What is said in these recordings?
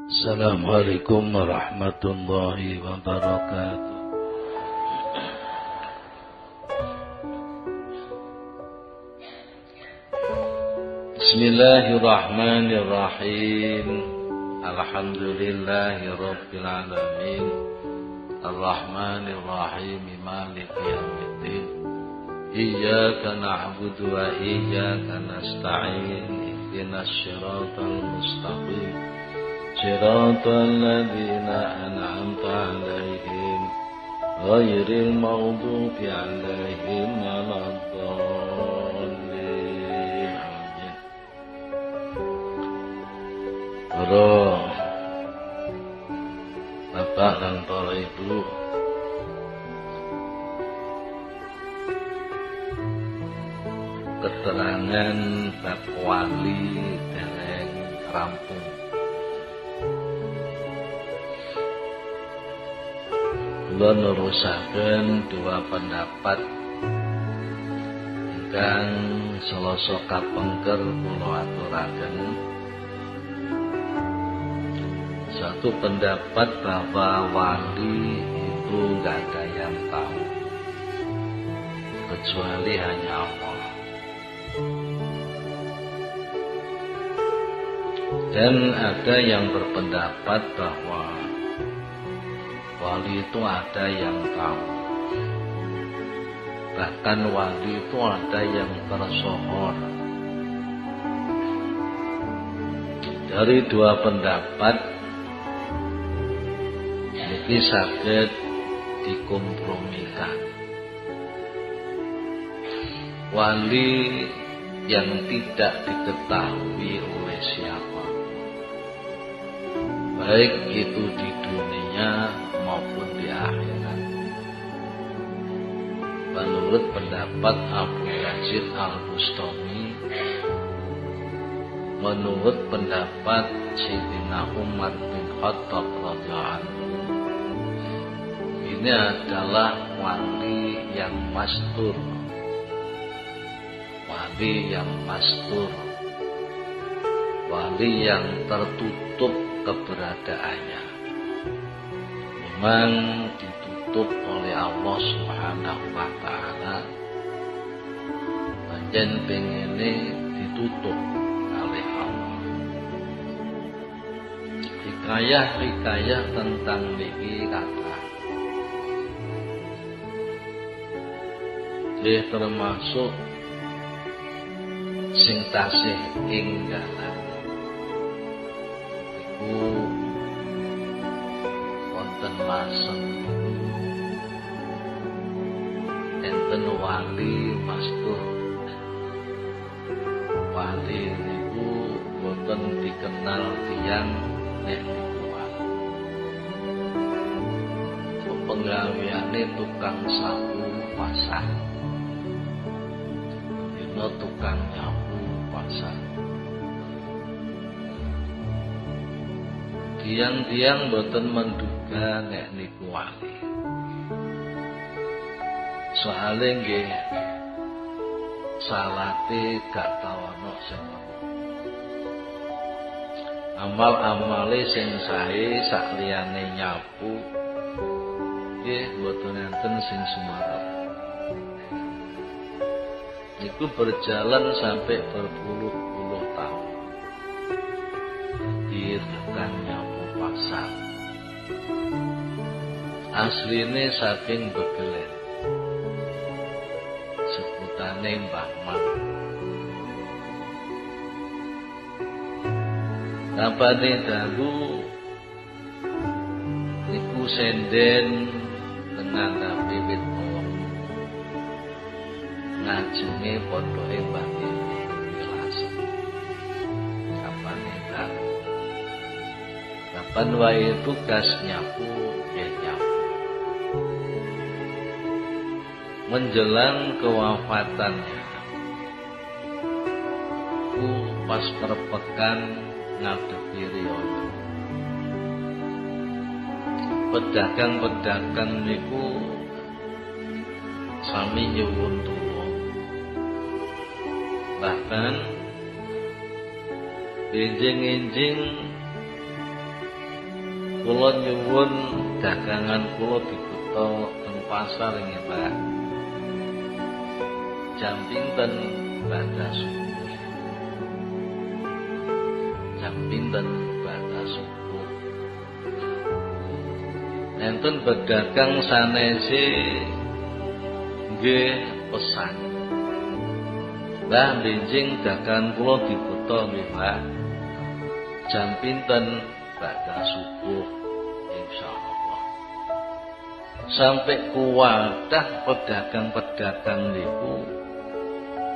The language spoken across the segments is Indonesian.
Assalamualaikum warahmatullahi wabarakatuh. Bismillahirrahmanirrahim. Alhamdulillahi rabbil alamin. Ar-Rahmanirrahim. Maliki yaumiddin. Iyyaka na'budu wa iyyaka nasta'in. Ihdinas siratal mustaqim. Siratal ladzina an'amta 'alaihim ghairil maghdubi 'alaihim waladdallin. Amin. Para Bapak dan para Ibu, keterangan bab wali dereng rampung. Kula nerusaken dua pendapat ingkang selasa kapengker kula aturaken. Satu pendapat bahwa wali itu nggak ada yang tahu kecuali hanya Allah. Dan ada yang berpendapat bahwa wali itu ada yang tahu. Bahkan wali itu ada yang tersohor. Dari dua pendapat ini saged dikompromikan. Wali yang tidak diketahui oleh siapa, baik itu di dunia maupun di akhirat. Menurut pendapat Abu Yazid Al-Bustami, menurut pendapat Sayyidina Umar bin Khattab radhiyallahu anhu, ini adalah wali yang mastur. Wali yang mastur, wali yang tertutup keberadaannya. Memang ditutup oleh Allah Subhanahu wa ta'ala. Panjen pengene ditutup oleh Allah. Hikayah-hikayah tentang niki kata. Dia termasuk sing tasih enggalan. Iku wonten masem enten wali mastur. Wali niku boten dikenal tiyang nek niku wali. Penggaweane tukang sapu pasar. Dino tukang nyapu pasar. Tiang-tiang boten menduga nek niku wali. Soale nggih salate gak tau ana sing amal-amale sing sae sak liyane nyapu nggih boten enten sing sumarep. Itu berjalan sampai berpuluh-puluh tahun di tukang nyapu pasar. Asline saking Begelen, sebutane Mbah Man. Napane dalu niku senden dengan wiwit ngajenge pondoke Mbah Tini Wilasen. Kapan wae tugas nyapu ya nyapu. Menjelang kewafatannya, pas perpekan ngadepi riyo. Pedagang-pedagang niku sami nyuwun tulung. Bahkan enjing-enjing kula nyuwun dagangan kula dibuka teng pasar nggih Pak. Jam pinten badhe subuh. Jam pinten badhe subuh. Enten pedagang sanese nggih pesan. Mbah benjing dagangan kula dibuka nggih Pak. Jam pinten badhe subuh insyaallah. Sampai kuwadah pedagang-pedagang niku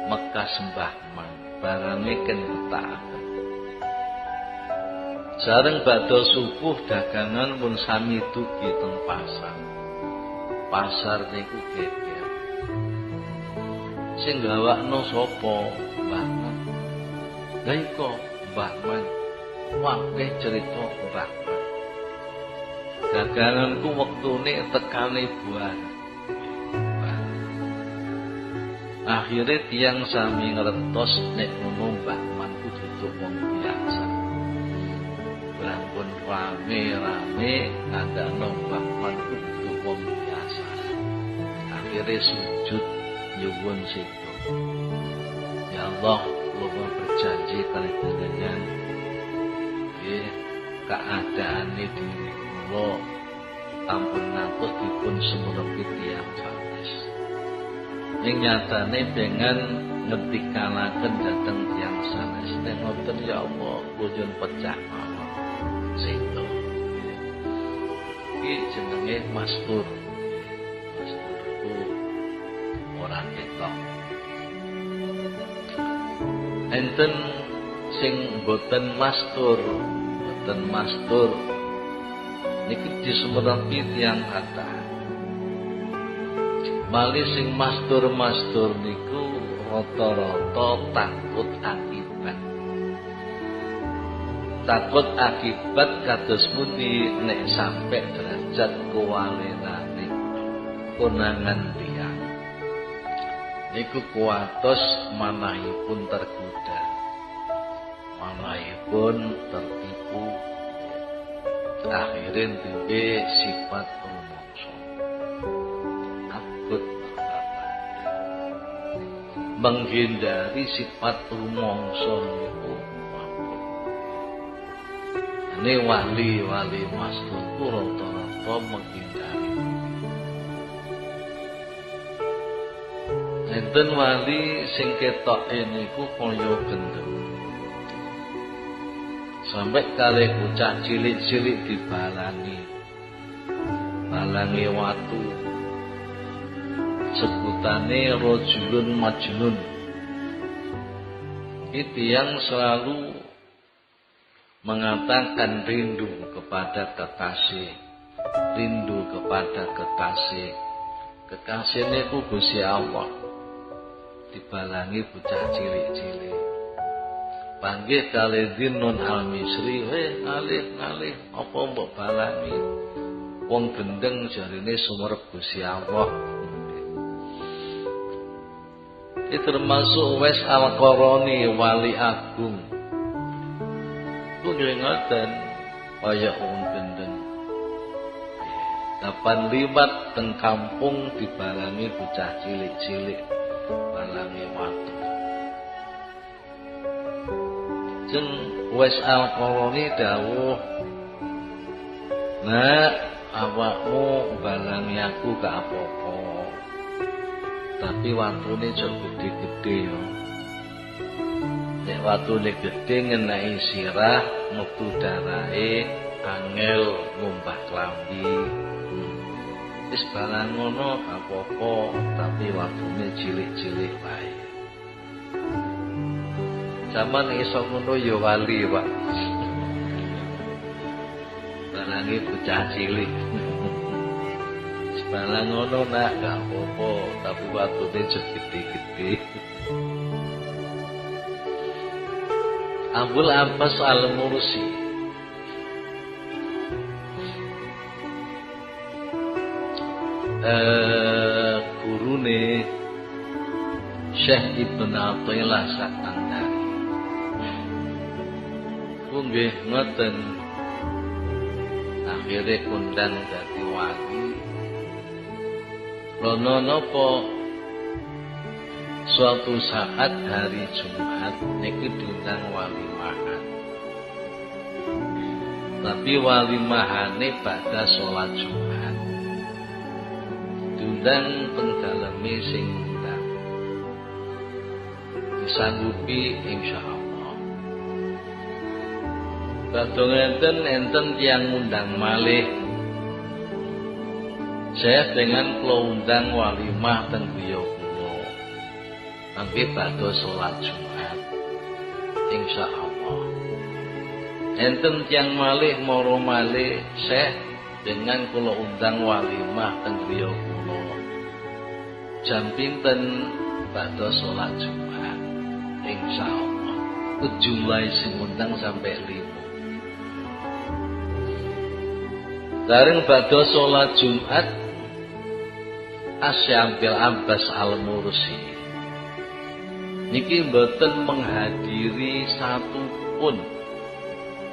Mekah sembah man barange kentakaken. Sareng badhe subuh dagangan pun sami dugi teng pasar. Pasar niku geger. Sing gawakno sapa? Mbah Man. Lha iko Mbah Man. Wakeh cerita Mbah Man. Daganganku wektune tekane buah. Akhirnya tiang sami ngertos nek ngono Mbah Man ku dudu wong biasa. Berangkun rame-rame ngandakno Mbah Man ku dudu wong biasa. Akhirnya sujud nyuwun sedo. Ya Allah, kula berjanji kali panjenengan nggih keadaane diri kula ampun ngantos dipun semerepi tiyang sanes. Ing nyatane pengen ngetikanaken dhateng tiyang sanes nek ngoten ya Allah kula pecah mawon sedo. Iki jenenge mastur. Mastur ku ora ketok. Enten sing boten mastur niki disemerepi tiyang kathah. Mali sing mastur niku rata-rata takut akibat. Takut akibat kados pundi nek sampe derajat kuwalenane konangan tiyang. Niku kuatos manahipun tergoda. Manahipun tertipu. Akhirin duwe sifat rumangsa. Takut menghindari sifat rumangsa niku. Ini wali-wali mastur ku rata-rata menghindari. Enten wali sing ketoke niku kaya gendeng. Sampai kali bocah cilik-cilik dibalangi. Balangi watu. Sebutane rajulun majnun. Itu yang selalu mengatakan rindu kepada kekasih. Rindu kepada kekasih. Kekasihnya ku Gusti Allah. Dibalangi bocah cilik-cilik. Panggih kali Dinun Al-Misri, ngalih, apa mbok balangi? Wong gendeng jarine sumerep Gusti Allah. Iki termasuk Uwais Al-Qarani wali agung. Ku ngoten kaya wong gendeng. Kapan liwat teng kampung dibalangi bocah cilik-cilik, balangi watu. Jeng Uwais Al-Qarani dawuh, "Nak, awakmu balangi aku gak apa-apa. Tapi watune aja gede-gede yo. Nek watune gede ngenai sirah, metu darahe, angel ngumbah klambi. Wis balang ngono gak apa-apa, tapi watune cilik-cilik wae." Zaman iso ngono ya wali, Pak. Balangi bocah cilik. Sebalang ngono nak gak apa-apa, tapi watune aja gede-gede. Abul Abbas Al-Mursi gurune Syekh Ibn Athaillah Sakandari. Nggih ngoten. akhirnya kondang dadi wali. Rono napa suatu saat hari Jumat niki diundang walimahan. Tapi walimahane pada sholat Jumat. Diundang pendaleme sing undang. Disanggupi insyaallah. Badhe enten tiyang undang malih. Saya dengan kula undang walimah teng griya kula. Mangke badhe salat Jumat. Insyaallah. Enten tiyang malih mara malih Syekh dengan kula undang walimah teng griya kula. Jam pinten badhe salat Jumat. Insyaallah. Jumlah sing undang sampai 5. Bareng badhe salat Jumat Asy-Syaikh Abbas Al-Mursi niki mboten menghadiri satu pun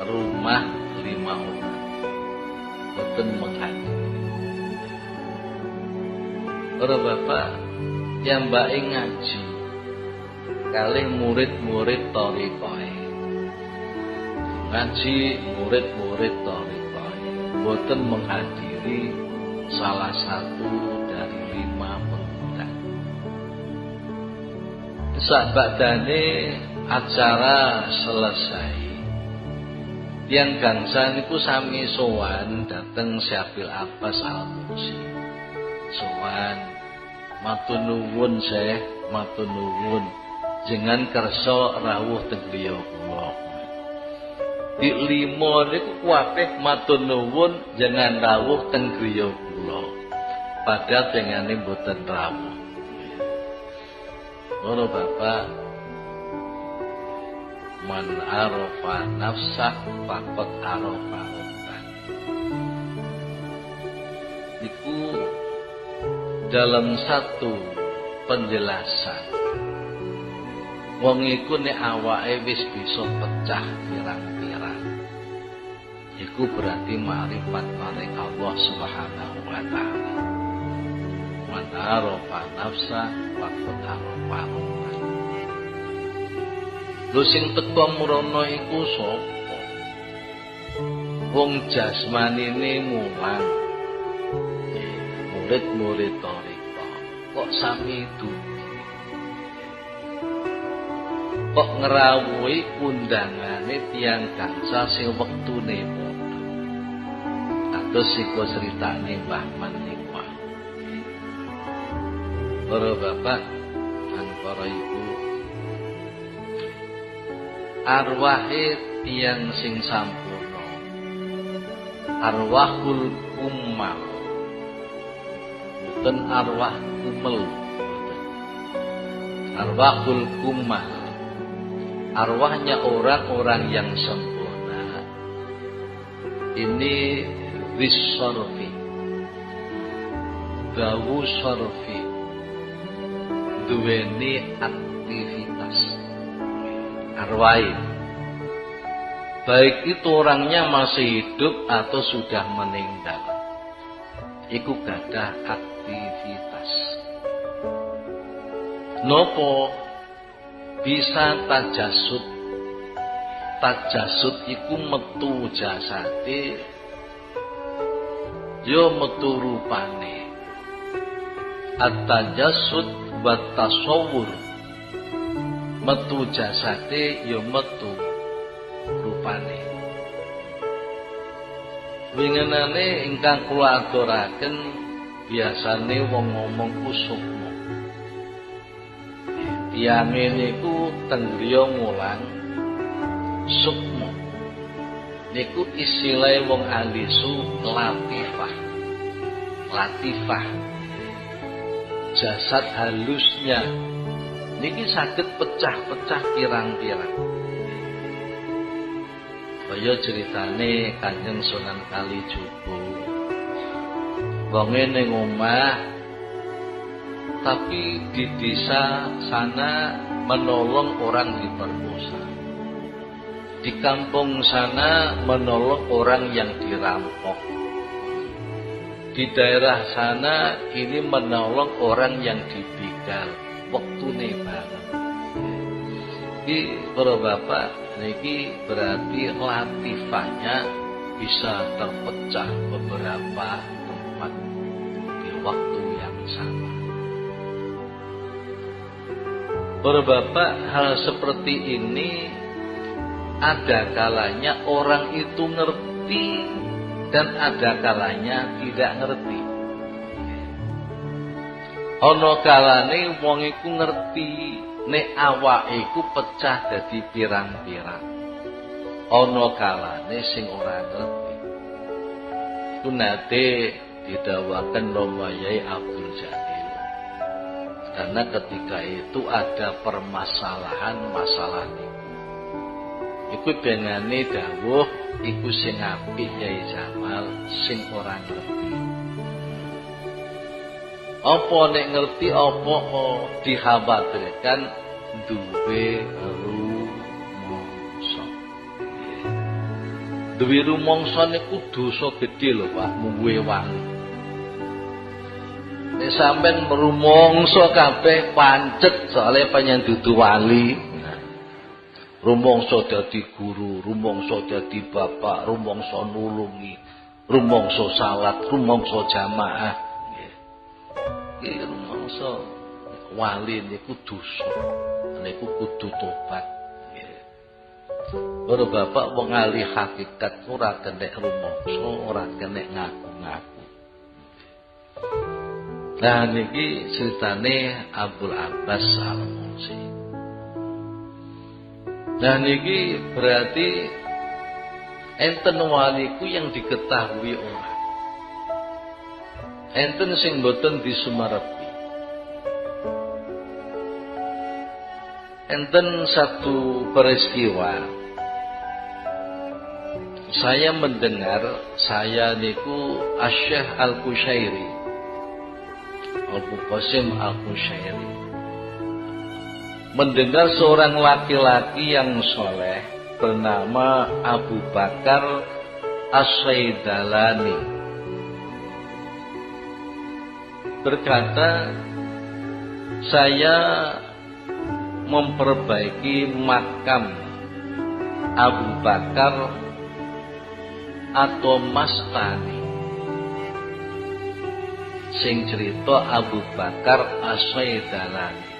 rumah 5 orang. Mboten menghadiri. Para bapak yang mbake ngaji kalih murid-murid thariqah. Ngaji murid-murid thariqah mboten menghadiri salah satu dari 5 pengundang. Sabadane acara selesai. Tiang gangsa niku sami sowan dateng Syaikh Abbas Al-Mursi. Sowan matur nuwun Syekh, matur nuwun jenengan kersa rawuh teng griya kula. Di 5 niku kuwateh matur nuwun jenengan rawuh teng griya kula. Padahal dengane mboten rawuh. Ora bapak man arafa nafsa faqad arafa rabbah. Iku dalam satu penjelasan wong iku nek awake wis bisa pecah pirang-pirang iku berarti makrifat maring Allah Subhanahu wa taala. Man arafa nafsa faqad arafa rabbah. Lho sing teka mrono iku sapa? Wong jasmanine mulang. Murid-murid thariqah. Kok sami dugi? Kok ngrawuhi undangane tiyang gangsa sing wektune padha. Kados sing critane Mbah Man niku. Para bapak lan para ibu, arwahe tiyang sing sampurna, arwahul ummal, bukan arwah kumel, arwahul kummal, arwahnya orang-orang yang sempurna. Ini bisorfi, dawu sorfi, duweni aktivitas. Arwah, baik itu orangnya masih hidup atau sudah meninggal, iku gadah aktivitas. Nopo bisa tajasud? Tajasud iku metu jasate, yo metu rupane. At-tajasud wa tasawwur, metu jasate ya metu rupane. Wingenane ingkang kula aturaken biasane wong ngomong sukma. Tiyange niku teng griya mulang sukma. Niku istilahe wong alisu latifah. Latifah. Jasad halusnya niki saged pecah-pecah pirang-pirang. Kaya ceritane Kanjeng Sunan Kalijogo. Wonge ning omah tapi di desa sana menolong orang diperkosa. di kampung sana menolong orang yang dirampok. Di daerah sana ini menolong orang yang dibegal. Waktune banget. Iki para bapak niki berarti latifahnya bisa terpecah beberapa tempat di waktu yang sama. Para bapak, hal seperti ini ada kalanya orang itu ngerti dan ada kalanya tidak ngerti. Ana kalane wong iku ngerti nek awake iku pecah dadi pirang-pirang. Ana kalane sing ora ngerti. Iku nate didhawaken Romo Yai Abdul Jalil. Karena ketika itu ada permasalahan masalah niku. Iku benane dawuh iku sing apik Yai Jamal, sing ora ngerti. Apa nek ngerti apa dikhawatirkan duwe rumangsa. Duwe rumangsa niku dosa gedhe lho Pak, muwe wangi. Nek sampean rumangsa kabeh pancet soalé panjen dudu wali. Rumangsa dadi guru, rumangsa dadi bapak, rumangsa nulungi, rumangsa salat, rumangsa jamaah. Rumangsa wali niku dosa, niku kudu tobat. Para bapak wong ahli hakikat ora kena rumangsa, ora kena ngaku-ngaku. Nah niki ceritane Abdul Abbas Al-Mursi. Nah niki berarti enten waliku yang diketahui orang. Enten sing boten disumarepi. Enten satu peristiwa. Saya mendengar, saya niku Asy-Syaikh Al-Qushairi. Abu Qasim Al-Qushairi. Mendengar seorang laki-laki yang soleh bernama Abu Bakar As-Saidalani berkata, saya memperbaiki makam Abu Bakar atau Mastani. Sing cerita Abu Bakar As-Saidalani.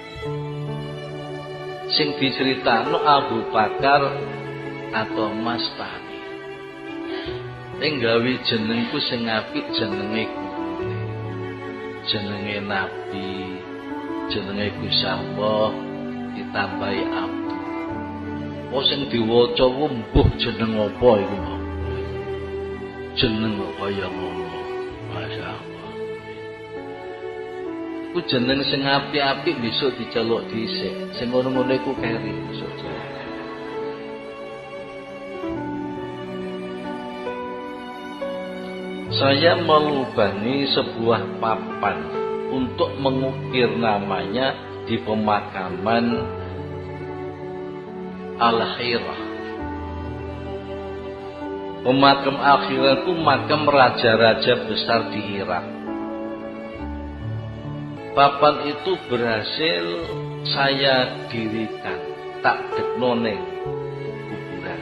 Sing diceritakno Abu Bakar atau Mastani. Ning gawe jenengku sing apik jenenge jenenge Nabi, jenenge Gusti Allah ditambahi Abdul. Apa sing diwaca mbuh jeneng apa iku? Jeneng kaya ngono. Masyaallah. Iku jeneng sing apik-apik besok diceluk dhisik. Sing ngono-ngono iku keri besok. Saya melubangi sebuah papan untuk mengukir namanya di pemakaman Al-Hirah. Pemakam Al-Hirah itu makam raja-raja besar di Irak. Papan itu berhasil saya dirikan, tak dekno ning kuburan.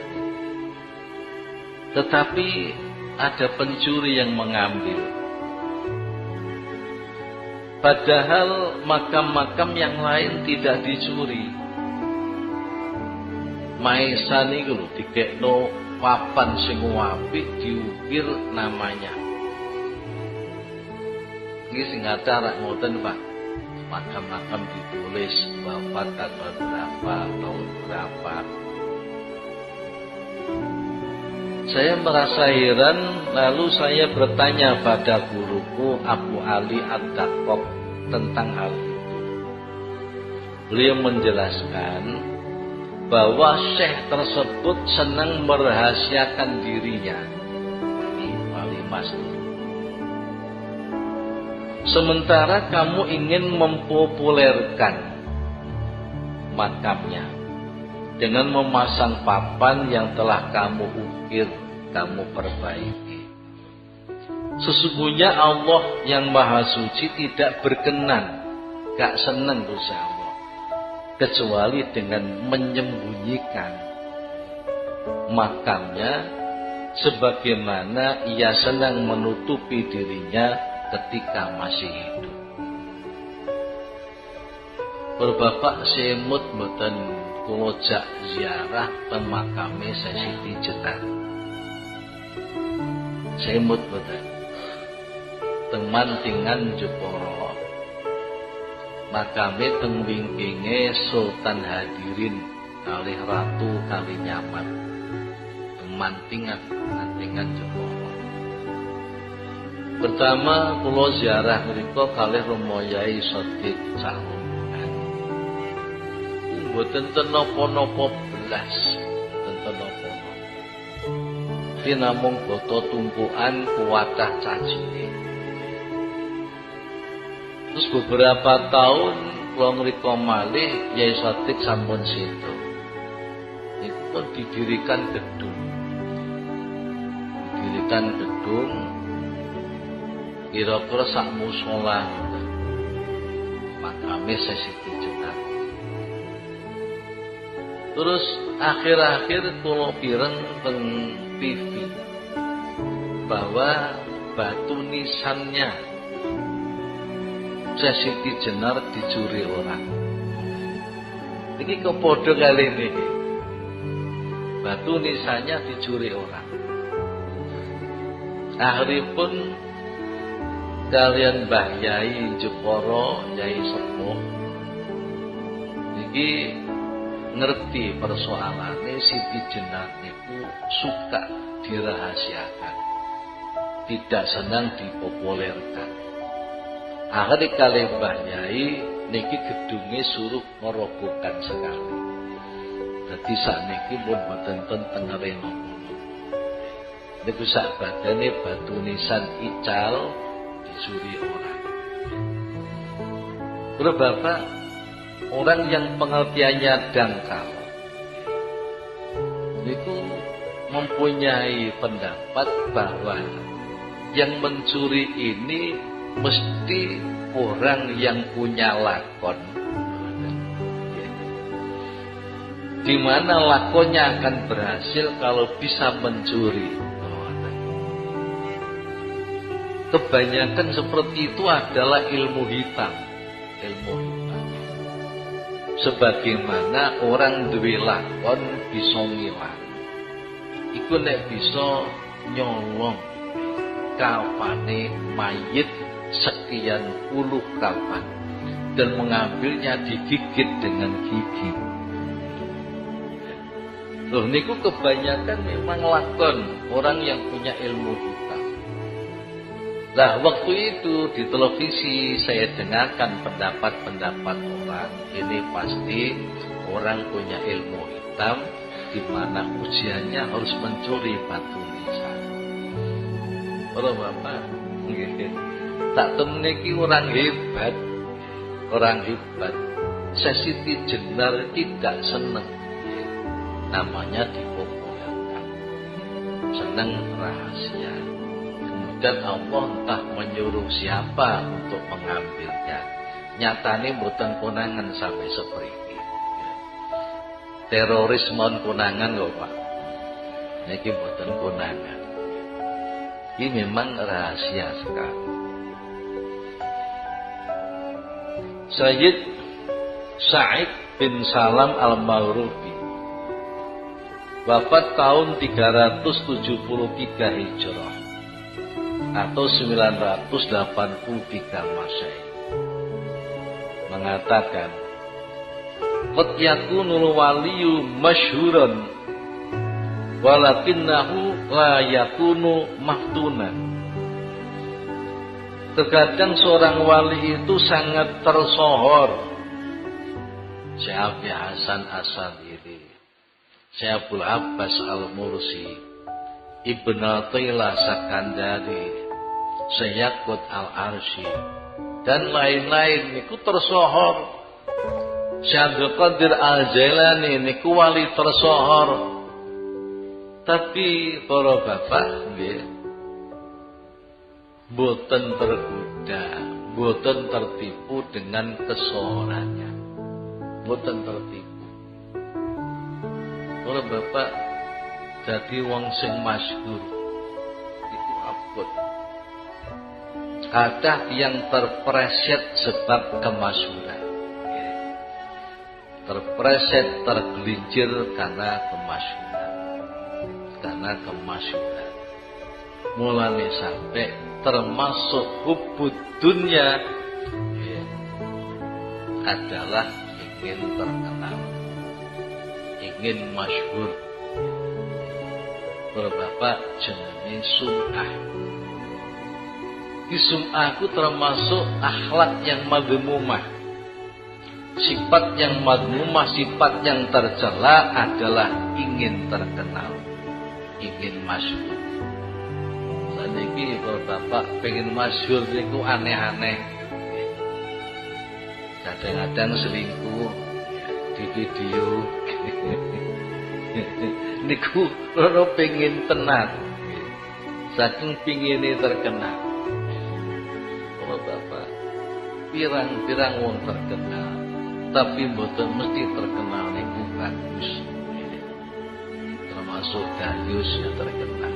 Tetapi ada pencuri yang mengambil. Padahal makam-makam yang lain tidak dicuri. Maisa niku lho dikekno papan sing apik diukir namanya. Iki sing acara ngoten Pak. Makam-makam ditulis wafat tanggal berapa, tahun berapa. Saya merasa heran, lalu saya bertanya pada guruku Abu Ali Ad-Daqqaq tentang hal itu. Beliau menjelaskan bahwa syekh tersebut senang merahasiakan dirinya. Ini wali masjid. Sementara kamu ingin mempopulerkan makamnya. dengan memasang papan yang telah kamu ukir, kamu perbaiki. Sesungguhnya Allah yang Maha Suci tidak berkenan, gak seneng dosa Allah, kecuali dengan menyembunyikan makamnya sebagaimana ia senang menutupi dirinya ketika masih hidup. Berbapak semut mboten kula jak ziarah teng makame Siti Jenar. Semut mboten. Teng Mantingan Jepara. Makame teng wingkinge Sultan Hadirin kalih Ratu Kalinyamat. Teng Mantingan Jepara. Pertama kula ziarah mriku kalih Romo Yai Sodik Cahung. Boten napa-napa belas, boten napa-napa. Ki namung boto tumpukan kuwatah cacine. Terus beberapa tahun kula ngrika malih Yai Sodik sampun sedo. Niku pun didirikan gedung. Kira-kira sak mushola. Makame Siti Jenar. Terus akhir-akhir kula pireng teng TV bahwa batu nisannya Siti Jenar dicuri orang. Ini kepodo kali ini. Batu nisannya dicuri orang. Akhiripun kalian Mbah Yai Jepara, Yai Sepuh niki ngerti persoalannya Siti Jenar itu suka dirahasiakan, tidak senang dipopulerkan. Akhirnya kali Mbah Yai niki gedungnya suruh merobohkan sekali. Jadi saat niki pun boten tengere nopo. Niku sak badane batu nisan ical dicuri orang. Terus Bapak, orang yang pengertiannya dangkal itu mempunyai pendapat bahwa yang mencuri ini mesti orang yang punya lakon, di mana lakonnya akan berhasil kalau bisa mencuri. Kebanyakan seperti itu adalah ilmu hitam. Sebagaimana orang duwe lakon bisa ngilang, iku nek bisa nyolong kafane mayit sekian puluh kafan dan mengambilnya digigit dengan gigi. Loh niku kebanyakan memang lakon orang yang punya ilmu hitam. Nah, waktu itu di televisi saya dengarkan pendapat-pendapat orang. Ini pasti orang punya ilmu hitam, di mana ujiannya harus mencuri batu nisan. Para Bapak, tak temne ki orang hebat. Siti Jenar tidak senang, namanya dipopulerkan, senang rahasia. Dan Allah entah menyuruh siapa untuk mengambilnya. Nyatane mboten konangan sampai seperti teroris mon konangan lho Pak. Niki mboten konangan. Ini memang rahasia sekali. Sayyid Sa'id bin Salam Al-Maghribi wafat tahun 373 Hijrah atau 983 Masehi, mengatakan qad yakunul waliyu masyhuran walakinnahu la yakunu maftunan. Terkadang seorang wali itu sangat tersohor. Syekh Hasan As-Sadili, Syekh Abdul Abbas Al-Mursi, Ibn Athaillah Sakandari, Sayyakut Al-Arsy dan lain-lain itu tersohor Syekh Abdul Qadir Al-Jailani niku wali tersohor. Tapi para bapak nggih boten tergoda, boten tertipu dengan kesohorannya. Boten tertipu. Para bapak jadi wong sing masyhur itu abot. Ada yang terpreset sebab kemasyhuran. Terpreset, tergelincir karena kemasyhuran. Karena kemasyhuran. Mulane sampai termasuk hubud dunia adalah ingin terkenal, ingin masyhur. Bapak jenenge sum'ah. Di sum'ah itu termasuk akhlak yang madhumumah. Sifat yang madhumumah, sifat yang tercela adalah ingin terkenal, ingin masyhur. Saniki bapak pengen masyhur niku aneh-aneh. Kadang-kadang selingkuh di video. Niku loro pengen tenar. Saking pingine terkenal. Kalau bapak pirang-pirang wong terkenal, tapi mboten mesti terkenal niku bagus. Termasuk Darius ya terkenal.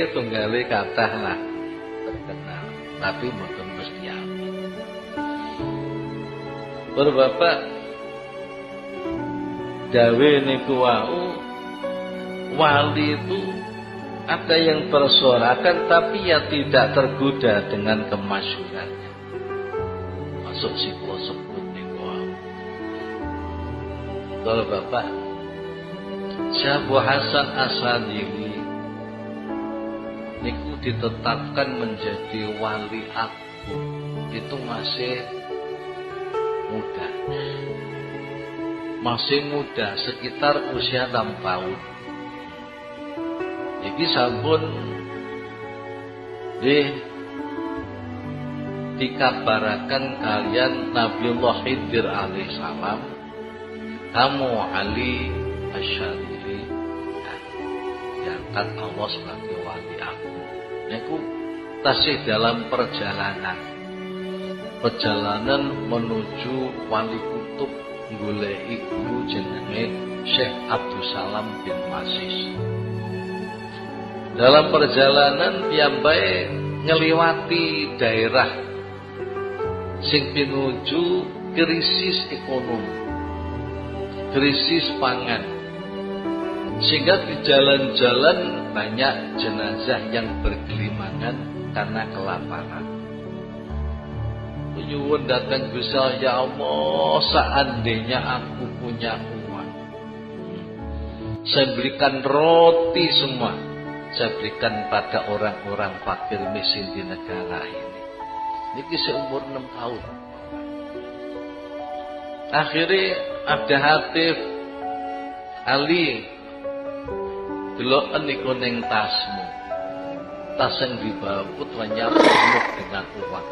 Tunggale kathah lah terkenal, tapi mboten mesti amin. Bapak dawe niku wau wali itu ada yang bersorakan tapi ya tidak tergoda dengan kemasyhurannya. Masuk si sebut niku wau. Kalau bapak Syekh Hasan Asadili niku ditetapkan menjadi wali agung itu masih muda. Masih muda, sekitar usia 6 tahun. Iki sampun dikabarakan kalian Nabiullah Khidir alaihissalam, kamu Ali Asyadili diangkat Allah sebagai wali aku. Niku tasih dalam perjalanan menuju wali kutub goleki guru jenenge Syekh Abdul Salam bin Masis. Dalam perjalanan piyambake ngliwati daerah sing pinuju krisis ekonomi, krisis pangan, sehingga di jalan-jalan banyak jenazah yang bergelimangan karena kelaparan. Nyuwun datang Gusti ya Allah, seandainya aku punya uang, saya berikan roti semua, saya berikan pada orang-orang fakir miskin di negara ini. Niki seumur 6 tahun. Akhirnya ada Hatif Ali, deloken niku ning tasmu, tas yang dibawa putranya penuh dengan uang.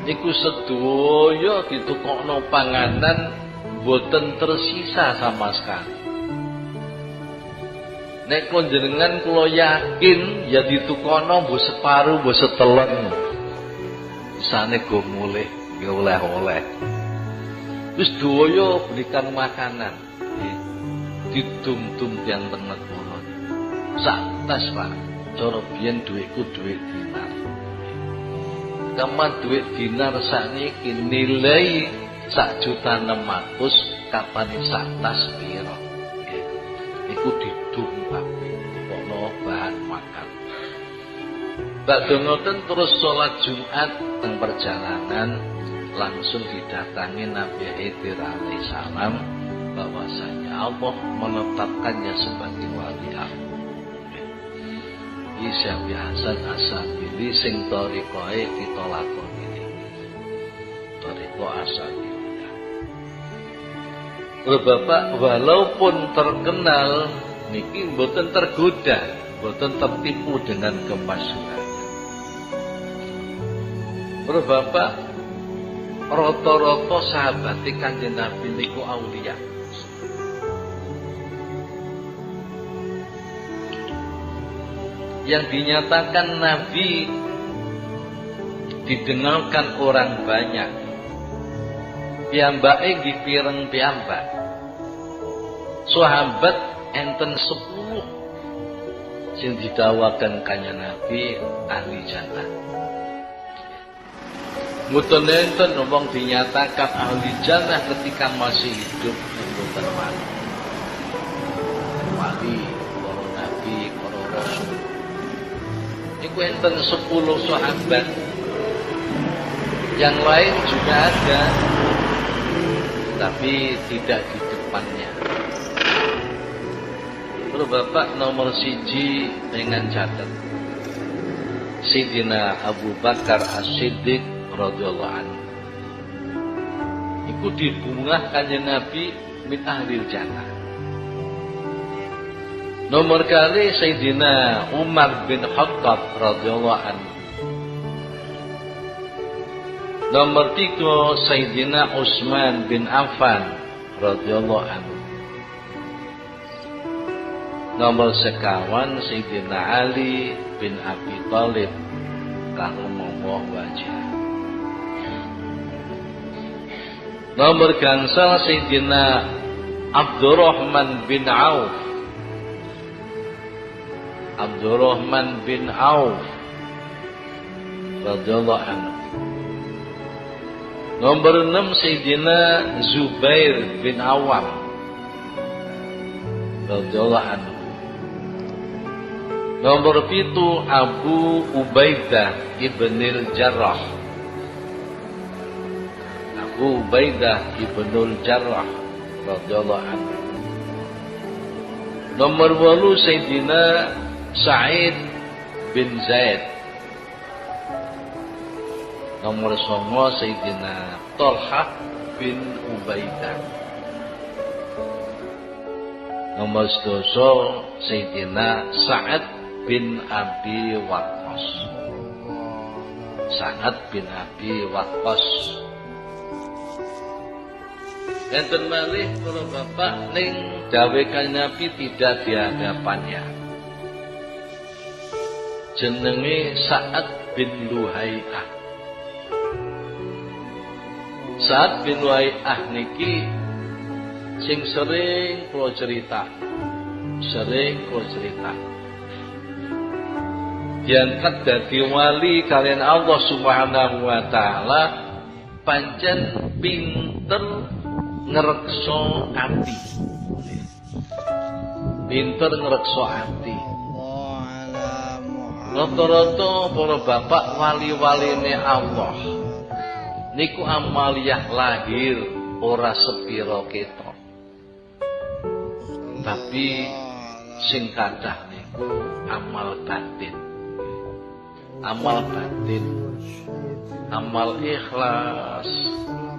Niku sedoyo ditukokno panganan boten tersisa sama sekali. Nek konjenengan kula yakin ya ditukokno mbok separuh mbok setelon. Isane go mulih nggih oleh-oleh. Wis doyo berikan makanan. Didum-dum tiyang teng negara. Sak tas Pak, cara biyen dhuwitku dhuwit dinar. Kapan duit dinar sakniki nilai 1.600.000, kapan sak tas piro? Iku didum kabeh, ono bahan makan. Badhe ngoten terus salat Jumat teng perjalanan langsung didatangi Nabi Khidir alaihissalam bahwasanya Allah menetapkannya sebagai wali aku. Syekh Hasan Asadili sing thariqahe kita lakoni iki. Thariqah Asadiliyah. Bapak walaupun terkenal niki mboten tergoda, mboten tertipu dengan kemasyhuran. Bapak rata-rata sahabat Kanjeng Nabi niku aulia. Yang dinyatakan Nabi didengarkan orang banyak. Piyambake nggih pireng piyambak. Sahabat enten 10 sing didhawaken Kanjeng Nabi ahli jannah. Mboten enten wong dinyatakan ahli jannah ketika masih hidup mboten wali. Wali, para nabi, para rasul. Iku enten 10 sahabat. Yang lain juga ada, tapi tidak di depannya. Kalau Bapak nomor 1 dengan catat Sayyidina Abu Bakar As-Siddiq radhiyallahu anhu. Iku dibungah Kanjeng Nabi min ahlil jannah. Nomor kali Sayyidina Umar bin Khattab radhiyallahu anhu. Nomor 3 Sayyidina Utsman bin Affan radhiyallahu anhu. Nomor 2 Sayyidina Ali bin Abi Thalib karramallahu wajhah. Nomor gansal Sayyidina Abdurrahman bin Auf. Abdurrahman bin Auf radhiyallahu anhu. Nomor 6 Sayyidina Zubair bin Awam radhiyallahu anhu. Nomor 7 Abu Ubaidah ibnil Jarrah. Abu Ubaidah ibnul Jarrah radhiyallahu anhu. Nomor 8 Sayyidina Sa'id bin Zaid. Nomor 9 Sayyidina Talha bin Ubaidah. Nomor 10 Sayyidina Sa'ad bin Abi Waqqas. Sa'ad bin Abi Waqqas. Enten malih para bapak ning dawuh Kanjeng Nabi tidak di hadapannya. Jenenge Sa'ad bin Luhai'ah. Sa'ad bin Luhai'ah niki sing sering kula cerita. Diangkat dadi wali kalian Allah Subhanahu wa taala pancen pinter ngrekso ati. Pinter ngrekso ati. Rata-rata para bapak wali-waline Allah niku amaliyah lahir ora sepira ketok. Tapi sing kathah niku amal batin. Amal batin, amal ikhlas,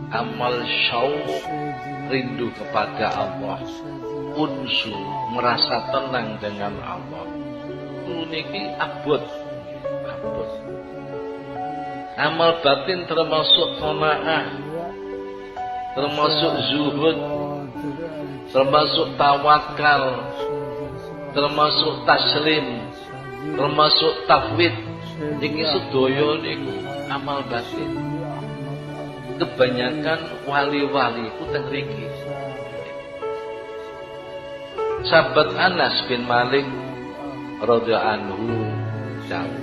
amal syauq, rindu kepada Allah, unsu, merasa tenang dengan Allah. Niki abot. Amal batin termasuk qanaah, termasuk zuhud, termasuk tawakal, termasuk taslim, termasuk tafwid. Niki sedaya niku amal batin. Kebanyakan wali-wali ku teng mriki. Sahabat Anas bin Malik radhiyallahu anhu jauh.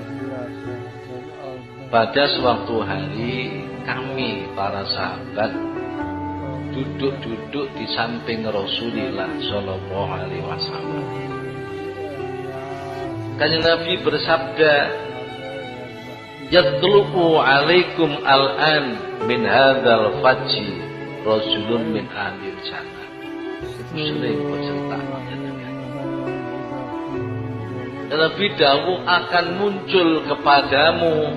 Pada suatu hari kami para sahabat duduk-duduk di samping Rasulullah sallallahu alaihi wasallam. Kanjeng Nabi bersabda, "Yatlu'u 'alaikum al-an min hadzal fajji rajulun min ahlil jannah." Sering bercerita. Nabi dawuh akan muncul kepadamu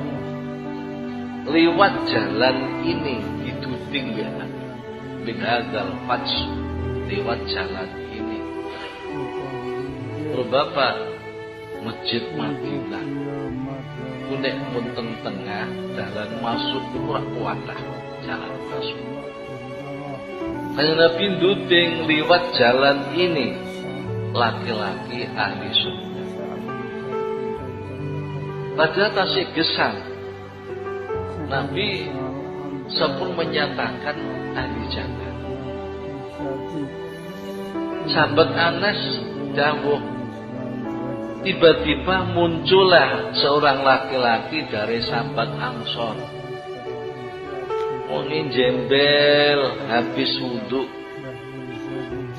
lewat jalan ini dituding ya. Min hadzal fajj, lewat jalan ini. Bapak Masjid Madinah kunek pun tengah jalan masuk ke ora kuatah jalan masuk. Kanjeng Nabi nduding liwat jalan ini laki-laki ahli surga. Padahal tasih gesang. Nabi sepun menyatakan ahli jannah. Sahabat Anas dawuh, tiba-tiba muncullah seorang laki-laki dari sahabat Ansor. Wonge jembel habis wudu,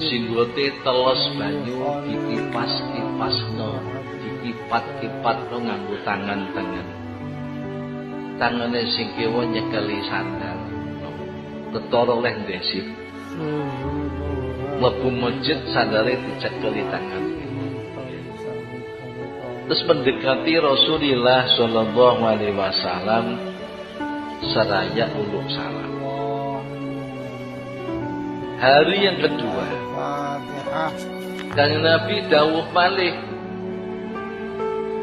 singgote telos banyu dikipas-kipasno, dikipat-kipatno nganggo tangan tengen. Tangane sing kiwa nyekeli sandal. Ketara oleh ndesip. Mlebu masjid sandale dicekeli tangan. Terus mendekati Rasulullah sallallahu alaihi wasallam seraya uluk salam. Hari yang kedua, Kanjeng Nabi dawuh malih.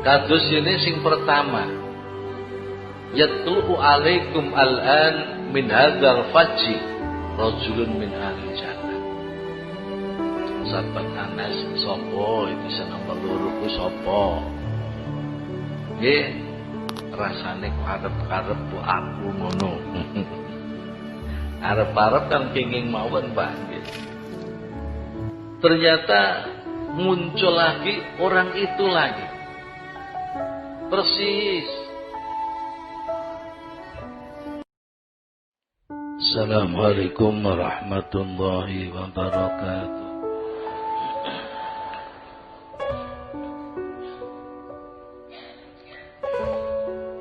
Kados ini sing pertama. Yatlu'u alaikum al'an min hadzal fajji rajulun min ahli jannah. Sahabat Anas, sapa iki seneng peluru ku sapa? Nggih, rasane arep-arep ku aku ngono. Arep-arep kan kenging mawon, Pak. Ternyata muncul lagi orang itu lagi. Persis. Assalamualaikum warahmatullahi wabarakatuh.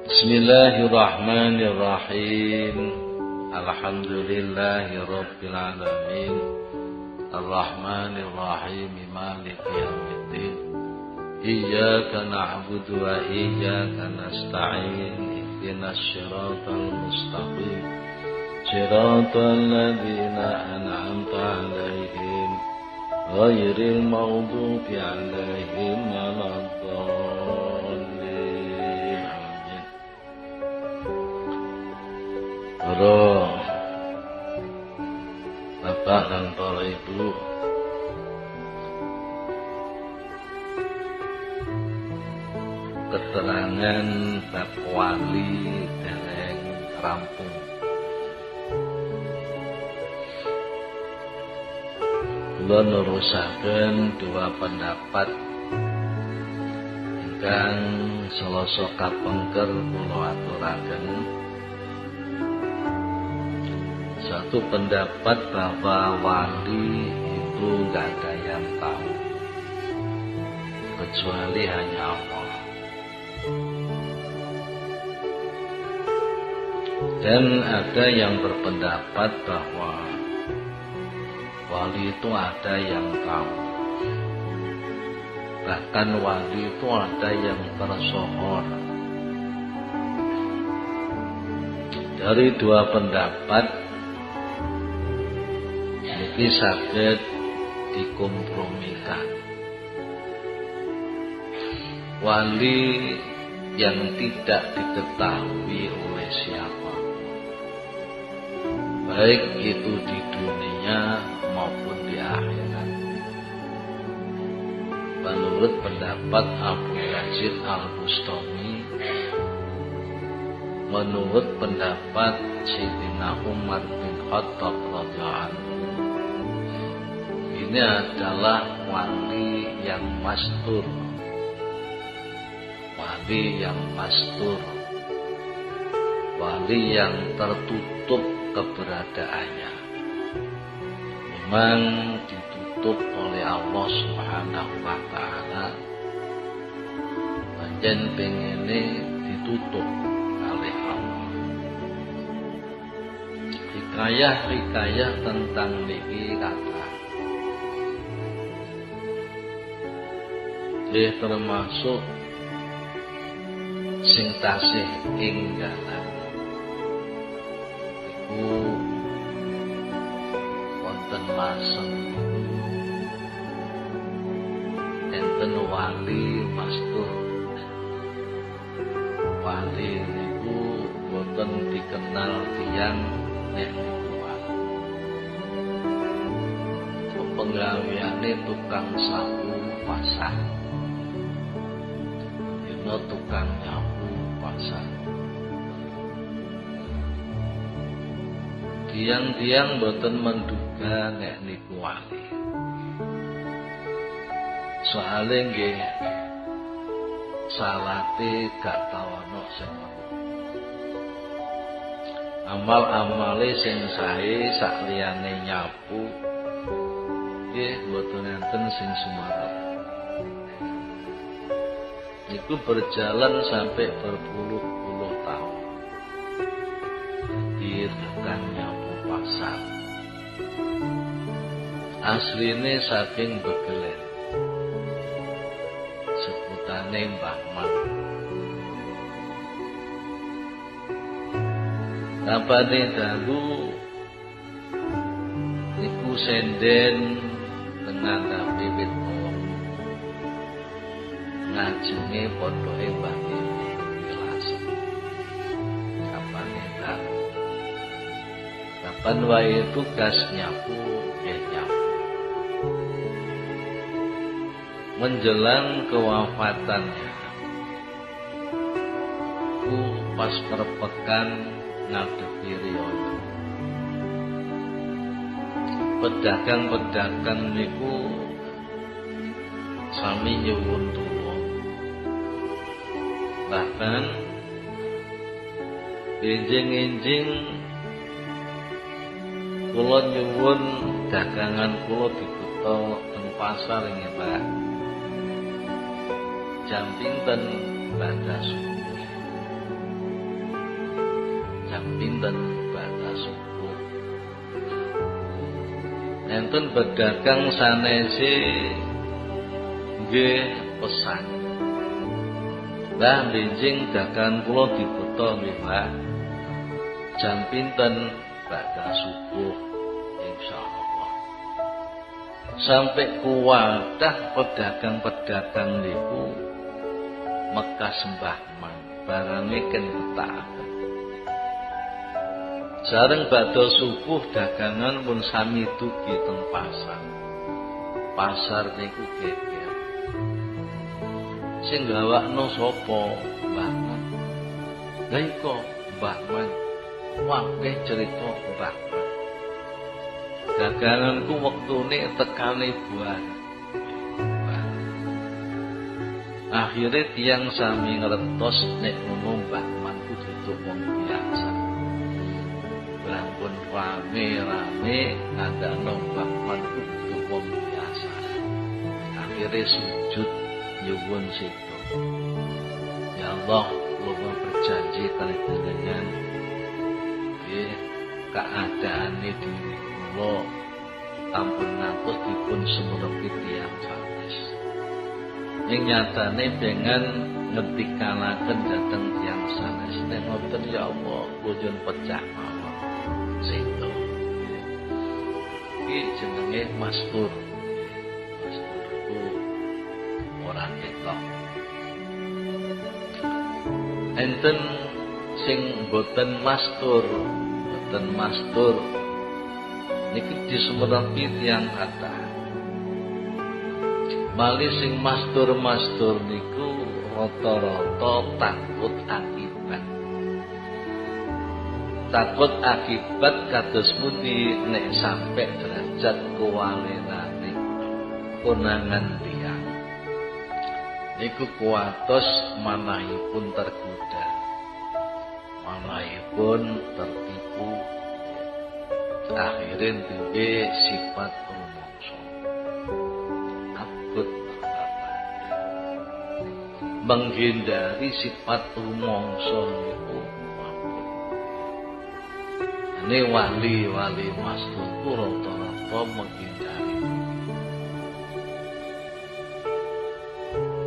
Bismillahirrahmanirrahim. Alhamdulillahi rabbil alamin. Arrahmanirrahim. Maliki yaumiddin. Iyyaka na'budu wa iyyaka nasta'in. Ihdinas siratal mustaqim. Siratal ladzina an'amta 'alaihim ghairil maghdubi 'alaihim waladdallin. Amin. Para Bapak dan para Ibu, keterangan bab wali dereng rampung. Kula nerusaken dua pendapat ingkang selasa kapengker kula aturaken. Satu pendapat bahwa wali itu nggak ada yang tahu kecuali hanya Allah. Dan ada yang berpendapat bahwa wali itu ada yang tahu. Bahkan wali itu ada yang tersohor. Dari dua pendapat ini saged dikompromikan. Wali yang tidak diketahui oleh siapa, baik itu di dunia maupun di akhirat. Menurut pendapat Abu Yazid Al-Bustami, menurut pendapat Sayyidina Umar bin Khattab radhiyallahu anhu, ini adalah wali yang mastur. Wali yang mastur, wali yang tertutup keberadaannya. Memang ditutup oleh Allah Subhanahu wa ta'ala. Panjen pengene ditutup oleh Allah. Hikayah-hikayah tentang niki kata dia termasuk sing tasih enggalan iku wonten masem enten wali mastur. Wali niku boten dikenal tiyang nek kuat. Penggaweane tukang sapu pasar. Dina tukang nyapu pasar. Tiang-tiang boten menduga nek niku wali. Soale nggih salate gak tau ana sing amal-amale sing sae sakliyane nyapu nggih boten enten sing sumarep. Niku berjalan sampai berpuluh-puluh tahun. Di tukang nyapu pasar. Asline saking Begelen. Sebutane Mbah Man. Kapane dalu niku senden dengan rapi wit mawon. Ngajenge pondoke Mbah Mimi Wilas. Kapane dalu. Kapan wae tugas nyapu nggih nyapu. Menjelang kewafatannya, ku pas perpekan ngadepi riyoyo. Pedagang-pedagang niku sami nyuwun tulung. Bahkan enjing-enjing kula nyuwun dagangan kula dibuka teng pasar nggih, Pak. Jam pinten badhe subuh. Jam pinten badhe subuh. Enten pedagang sanese nggih pesan. Mbah benjing dagangan kula dibuka nggih, Pak. Jam pinten badhe subuh insyaallah. Sampai kuwadah pedagang-pedagang niku Mekah Mbah Man barange kenthetaken. Sareng badhe subuh dagangan pun sami dugi teng pasar. Pasar niku geger. Sing gawakno sapa? Mbah Man. Lha iko Mbah Man. Wakeh cerita Mbah Man. Daganganku wektune tekane buah. Akhirnya tiang sami ngertos nek ngono Mbah Man kudu wong biasa. Lampun rame-rame ngandakno Mbah Man kudu wong biasa. Akhirnya sujud nyuwun situ. Ya Allah, kula berjanji kali panjenengan nggih keadaane diri kula ampun ngantos dipun semerepi tiyang sanes. Ing nyatane pengen ngetikanaken dhateng tiyang sanes nek ngoten ya Allah kujun pecah mawon situ. Iki jenenge mastur. Mastur itu ora ketok. Enten sing boten mastur, boten mastur niki disumerepi tiyang kathah. Mali sing mastur-mastur niku rata-rata takut akibat. Takut akibat kados pundi nek sampe derajat kuwalenane konangan tiyang. Niku kuatos manahipun tergoda. Manahipun tertipu. Akhirin duwe sifat rumangsa. Menghindari sifat rumangsa niku ampun. Ini wali-wali mastur rata-rata menghindari.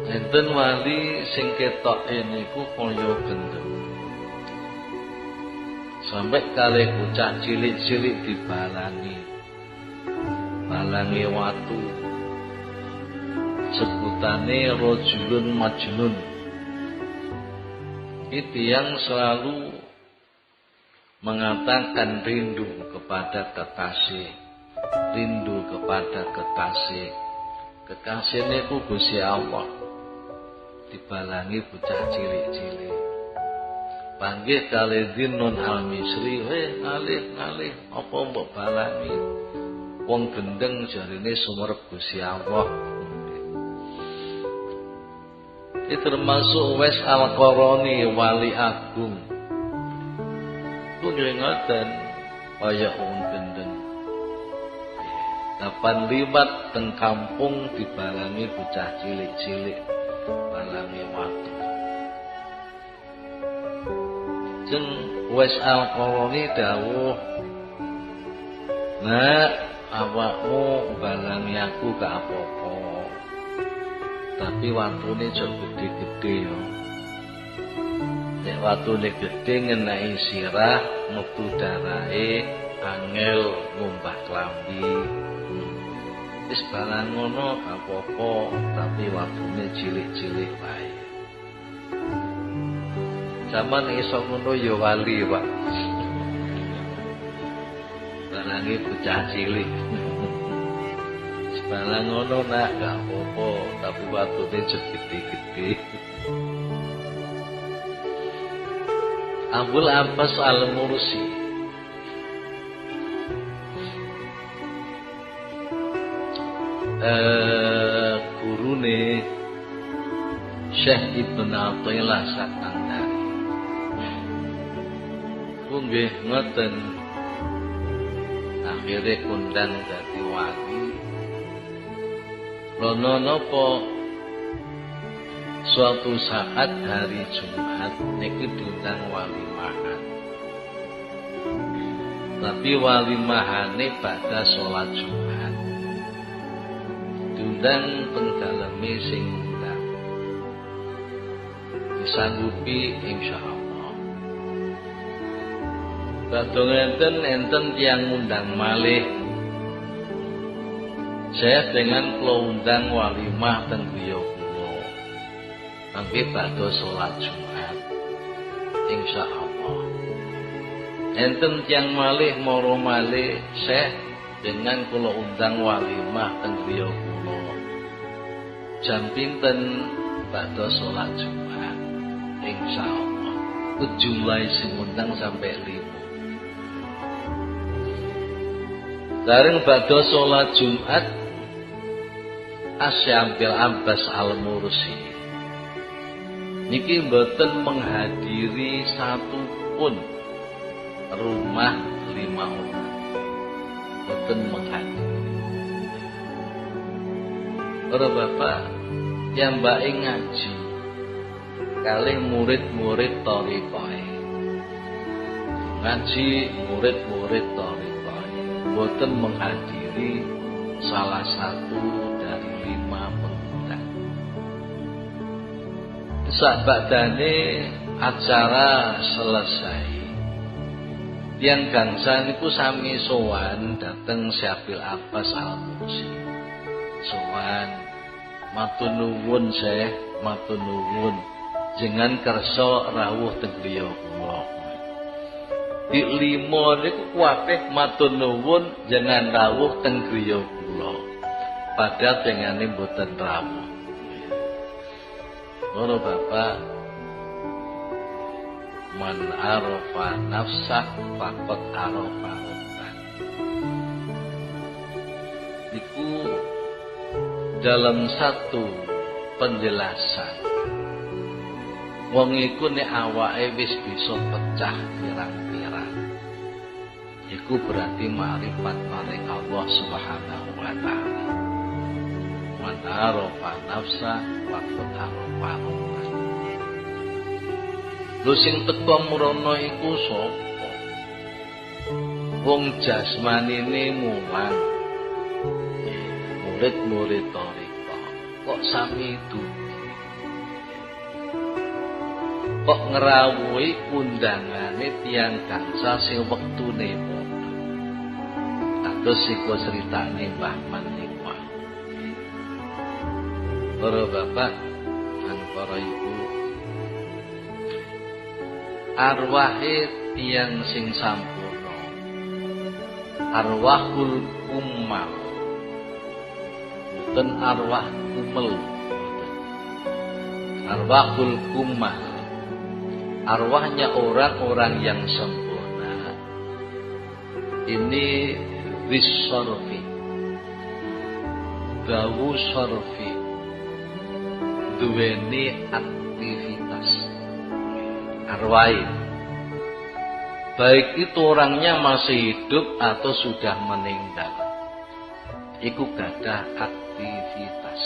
Enten wali sing ketoke niku kaya gendeng. Sampai kalih bocah cilik-cilik dibalangi. Balangi watu. Sebutane rajulun majnun. Itu yang selalu mengatakan rindu kepada kekasih, rindu kepada kekasih. Kekasih niku Gusti Allah, dibalangi bocah cilik-cilik. Panggih kali Dinun Al-Misri, ngalih, apa mbok balangi? Wong gendeng jarine sumerep Gusti Allah. Ini termasuk Uwais Al-Qarani, wali agung. Ku ngoten kaya wong gendeng. Kapan liwat teng kampung dibalangi bocah cilik-cilik, balangi watu. Jeng Uwais Al-Qarani dawuh, "Nak, awakmu balangi aku gak apa-apa. Tapi watune aja gede-gede yo. Nek watune gede ngenai sirah, metu darahe, angel ngumbah klambi. Wis balang ngono gak apa-apa, tapi watune cilik-cilik wae." Zaman iso ngono ya wali, Pak. Balangi bocah cilik. Balang ngono nak gak apa-apa, tapi watune aja gede-gede. Abul Abbas Al-Mursi gurune Syekh Ibn Athaillah Sakandari. Nggih ngoten, akhire kondang dadi wali. Lono napa suatu saat hari Jumat niki diundang walimahan. Tapi walimahane pada sholat Jumat. Diundang penggaleme sing undang. Disanggupi insyaallah. Badhe enten tiyang undang malih. Saya dengan kula undang walimah teng griya kula. Mangke badhe salat Jumat. Insyaallah. Enten tiyang malih mara malih Syekh dengan kula undang walimah teng griya kula. Jam pinten badhe salat Jumat. Insyaallah. Jumlah sing undang sampai 5. Bareng badhe salat Jumat, Asy'abil Abbas Al-Mursi niki mboten menghadiri satu pun rumah 5 orang. Mboten menghadiri. Para bapak yang mbake ngaji kalih murid-murid thariqah. Ngaji murid-murid thariqah mboten menghadiri salah satu dari 5 pengundang. Sabadane acara selesai, tiyang gangsa niku sami sowan dhateng Syabil Abbas Al-Mursi. Sowan, matur nuwun Syekh, matur nuwun jenengan kersa rawuh teng griya kula. Di 5 niku kuwatih matur nuwun jenengan rawuh teng griya kula. Padahal dengane mboten rawuh. Ngono Bapak, man arafa nafsah faqad arafa rabbah. Iku dalam satu penjelasan, wong iku nek awake wis bisa pecah pirang-pirang, iku berarti makrifat maring Allah Subhanahu wa taala. Man arafa nafsah faqad arafa rabbah. Lho sing teka mrono iku sapa? Wong jasmanine mulang. Murid-murid thariqah kok sami dugi. Kok ngrawuhi undangane tiyang gangsa sing wektune padha. Kados iku critane Mbah Man niku. Para bapak lan para ibu, arwahe tiyang sing sampurna, arwahul kumal, dan arwah kumel, arwahul kumal, arwahnya orang-orang yang sempurna. Ini bisorfi, dawu sorfi, duweni aktivitas arwah. Baik itu orangnya masih hidup atau sudah meninggal, iku gadah aktivitas.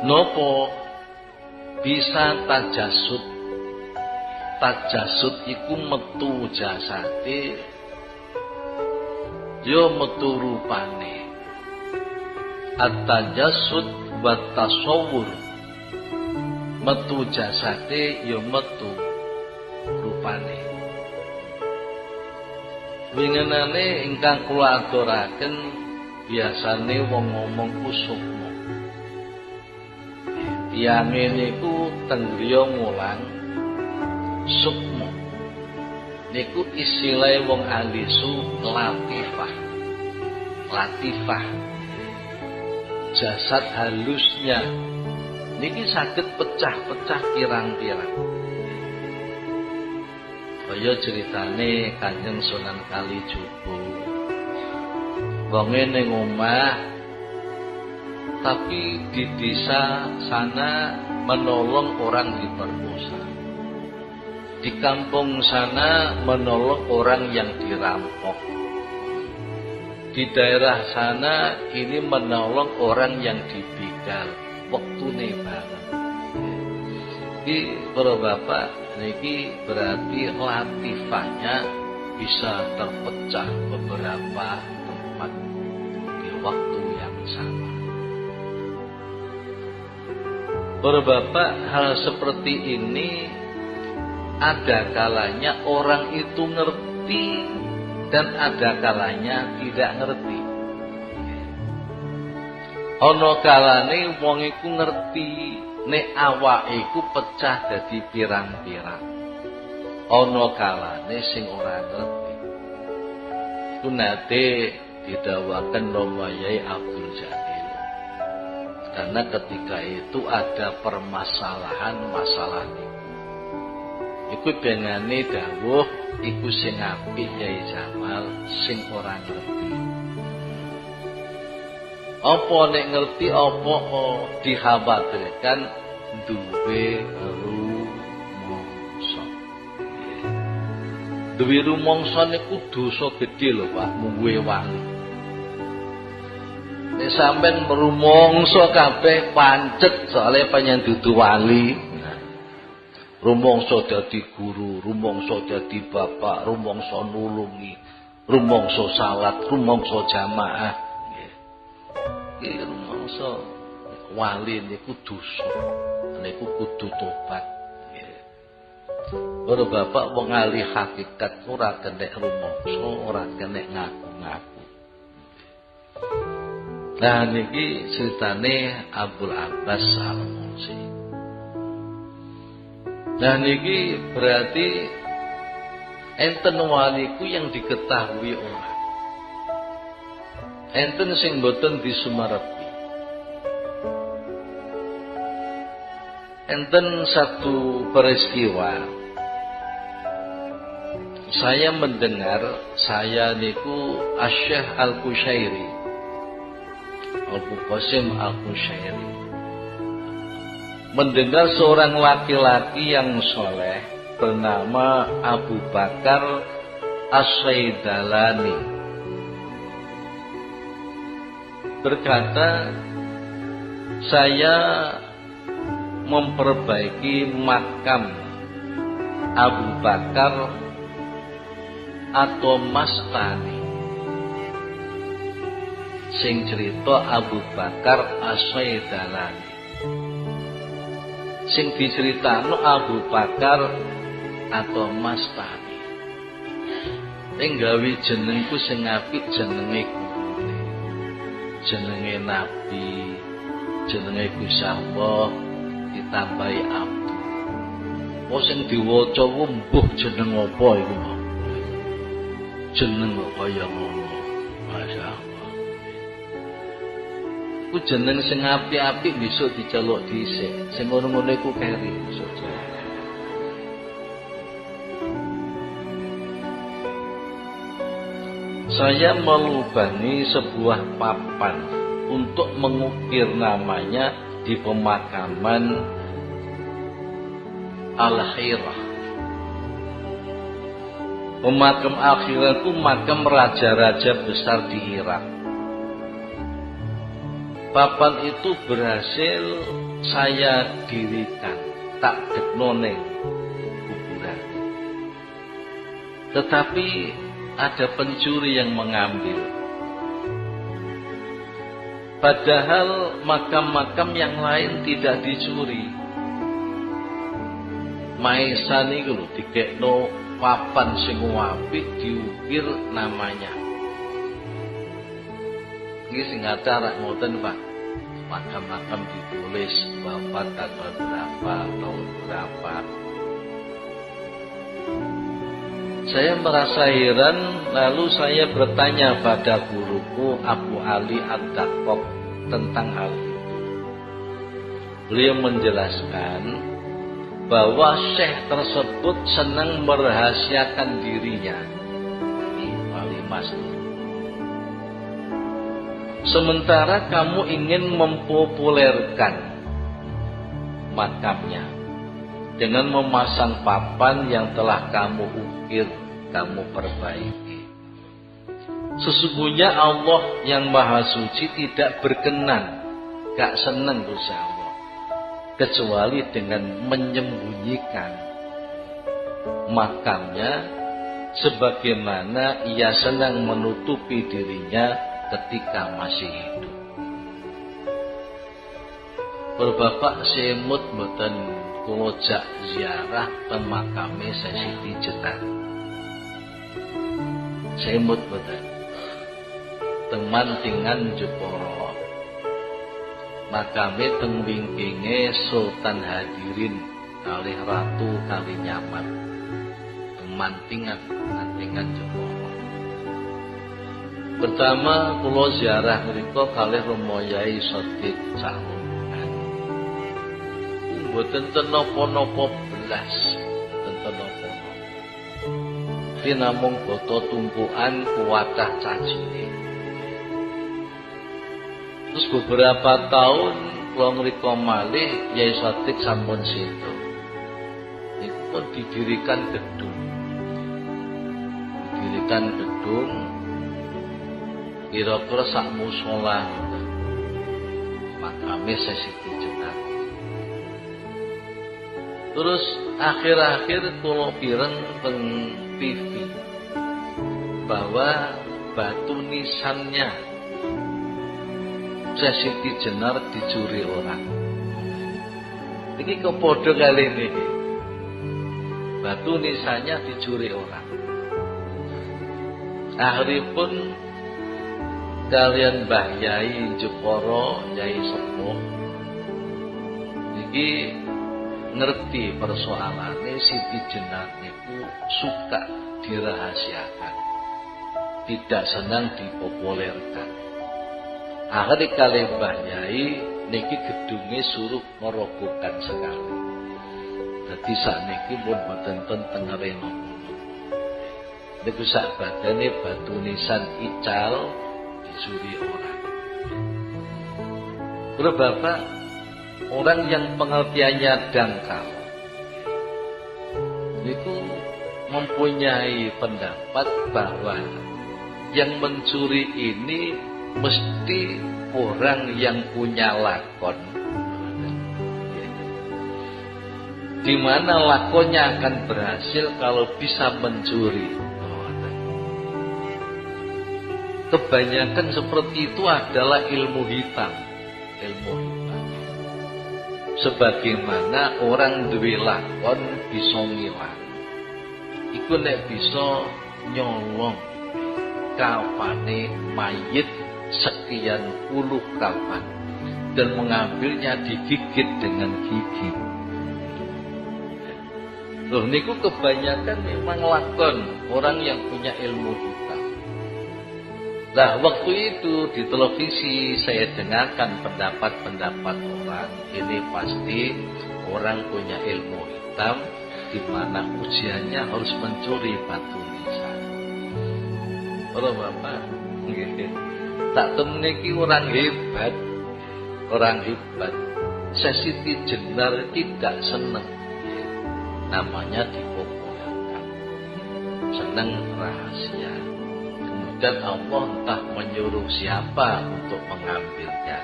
Nopo bisa tajasud? Tajasud iku metu jasate, yo metu rupane. At-tajasud wa tasawwur, metu jasate yo metu rupane. Wingenane ingkang kula aturaken biasane wong ngomong sukma. Tiyange niku teng griya mulang sukma. Niku istilahe wong alisu latifah. Latifah. Jasad halusnya niki saged pecah-pecah pirang-pirang. Kaya ceritane Kanjeng Sunan Kalijogo. Wonge ning omah tapi di desa sana menolong orang diperkosa. Di kampung sana menolong orang yang dirampok. Di daerah sana ini menolong orang yang dibegal. Waktune banget. Iki para bapak niki berarti latifahnya bisa terpecah beberapa tempat di waktu yang sama. Para bapak, hal seperti ini ada kalanya orang itu ngerti dan ada kalanya tidak ngerti. Ana kalane wong iku ngerti nek awake iku pecah dadi pirang-pirang. Ana kalane sing ora ngerti. Iku nate didhawaken Romo Yai Abdul Jalil. Karena ketika itu ada permasalahan masalah niku. Iku dengane dawuh iku sing apik Yai Jamal, sing ora ngerti. Apa nek ngerti apa dikhawatirkan duwe rumangsa. Duwe rumangsa niku dosa gedhe lho Pak, mungguhe wangi. Nek sampean rumangsa kabeh pancet soalé panjen dudu wali. Rumangsa dadi guru, rumangsa dadi bapak, rumangsa nulungi, rumangsa salat, rumangsa jamaah. Iki rumangsa wali niku dosa. Niku kudu tobat. Ora bapak wong ahli hakikat ora kenek rumangsa, ora kenek ngaku-ngaku. Nah niki ceritane Abdul Abbas Al-Mursi. Nah niki berarti enten waliku yang diketahui orang. Enten sing boten disumarepi. Enten satu peristiwa. Saya mendengar, saya niku Asy-Syaikh Al-Qushairi. Abu Qasim Al-Qushairi. Mendengar seorang laki-laki yang soleh bernama Abu Bakar As-Saidalani berkata, saya memperbaiki makam Abu Bakar atau Mastani. Sing cerita Abu Bakar As-Saidalani. Sing diceritakno Abu Bakar atau Mastani. Ning gawe jenengku sing apik jenenge gurune. Jenenge Nabi, jenenge Gusti Allah ditambahi Abdul. Apa sing diwaca mbuh jeneng apa iku? Jeneng kaya ngono. Masyaallah. Ku jeneng sing apik-apik besok diceluk dhisik. Sing ngono-ngono iku keri besok. Saya melubangi sebuah papan untuk mengukir namanya di pemakaman Al-Hirah. Pemakam Al-Hirah itu makam raja-raja besar di Irak. Papan itu berhasil saya dirikan, tak dekno ning kuburan. Tetapi ada pencuri yang mengambil. Padahal makam-makam yang lain tidak dicuri. Maisan iku lho dikekno papan sing apik diukir namanya. Iki sing acara ngoten, Pak. Makam-makam ditulis wafat tanggal berapa, tahun berapa. Saya merasa heran, lalu saya bertanya pada guruku Abu Ali Ad-Daqqaq tentang hal itu. Beliau menjelaskan bahwa syekh tersebut senang merahasiakan dirinya. Ini wali mas. Sementara kamu ingin mempopulerkan makamnya dengan memasang papan yang telah kamu ukir, kamu perbaiki. Sesungguhnya Allah yang Maha Suci tidak berkenan, gak senang Gusti Allah, kecuali dengan menyembunyikan makamnya sebagaimana ia senang menutupi dirinya ketika masih hidup. Berbapak semut mboten kula jak ziarah teng makame Siti Jenar. Semut mboten. Teng Mantingan Jepara. Makame teng wingkinge Sultan Hadirin kalih Ratu Kalinyamat. Teng Mantingan Jepara. Pertama kula ziarah mriku kalih Romo Yai Sodik Cahyo. Boten napa-napa belas, boten napa-napa. Iki namung boto tumpukan kuwatah cacine. Terus beberapa tahun kula ngrika malih Yai Sodik sampun sedo. Niku pun didirikan gedung. Kira-kira sak mushola makame Siti Jenar. Terus akhir-akhir kula pireng teng TV bahwa batu nisannya Siti Jenar dicuri orang. Ini kepodo kali ini. Batu nisannya dicuri orang. Akhiripun kalian Mbah Yai Jepara, Yai Sepuh iki ngerti persoalannya Siti Jenar itu suka dirahasiakan, tidak senang dipopulerkan. Akhirnya kali Mbah Yai niki gedungnya suruh merobohkan sekali. Jadi saat niki pun boten teng reno. Niku sak badane batu nisan ical dicuri orang. Bapak, orang yang pengertiannya dangkal itu mempunyai pendapat bahwa yang mencuri ini mesti orang yang punya lakon, di mana lakonnya akan berhasil kalau bisa mencuri. Kebanyakan seperti itu adalah ilmu hitam. Sebagaimana orang duwe lakon bisa ngilang, iku nek bisa nyolong kafane mayit sekian puluh kafan dan mengambilnya digigit dengan gigi. Loh niku kebanyakan memang lakon orang yang punya ilmu hitam. Nah, waktu itu di televisi saya dengarkan pendapat-pendapat orang, ini pasti orang punya ilmu hitam, di mana ujiannya harus mencuri batu nisan. Kalau Bapak, tak temui orang hebat, Sesiti Jenar tidak senang, namanya dipopulerkan, senang rahasia. Kemudian Allah entah menyuruh siapa untuk mengambilnya.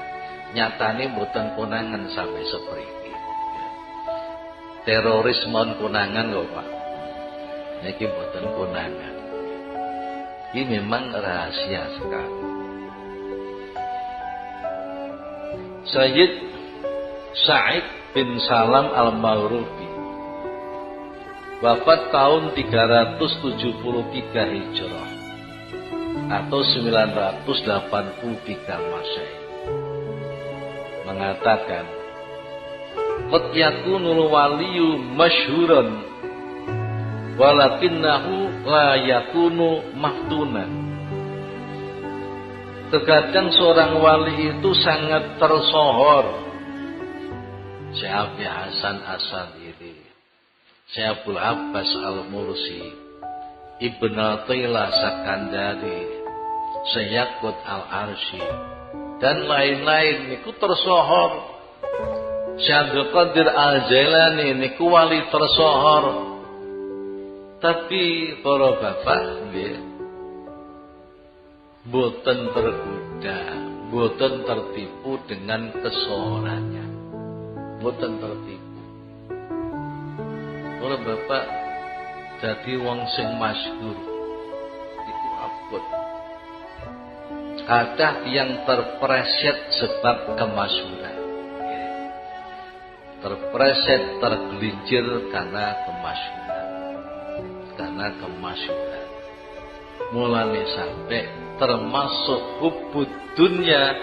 Nyatane mboten konangan sampai seperti teroris mon konangan lho Pak. Niki mboten konangan. Ini memang rahasia sekali. Sayyid Sa'id bin Salam Al-Maghribi wafat tahun 373 Hijrah atau 983 Masehi, mengatakan qad yakunul waliyu masyhuran walakinnahu la yakunu maftunan. Terkadang seorang wali itu sangat tersohor. Syekh Abi Hasan As-Sadili, Syekh Abdul Abbas Al-Mursi, Ibn Athaillah Sakandari, Syekh Yaqut Al-Arsy, dan lain-lain niku tersohor. Syekh Abdul Qadir Al-Jailani niku wali tersohor. Tapi para bapak nggih boten tergoda, boten tertipu dengan kesohorannya. Boten tertipu. Para bapak jadi wong sing masyhur iku abot. Kathah yang terpreset sebab kemasyhuran. Terpreset, tergelincir karena kemasyhuran. Mulane sampai termasuk hubbud dunya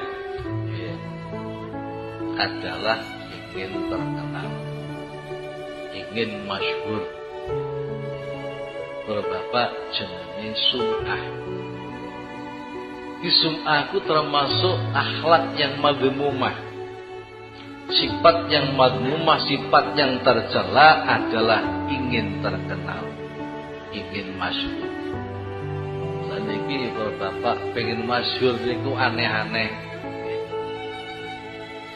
adalah ingin terkenal, ingin masyhur. Kalau Bapak jenenge sum'ah. Di sum'ah itu termasuk akhlak yang madhumumah. Sifat yang madhumumah, sifat yang tercela adalah ingin terkenal, ingin masyhur. Dan ini kalau Bapak pengen masyhur itu aneh-aneh.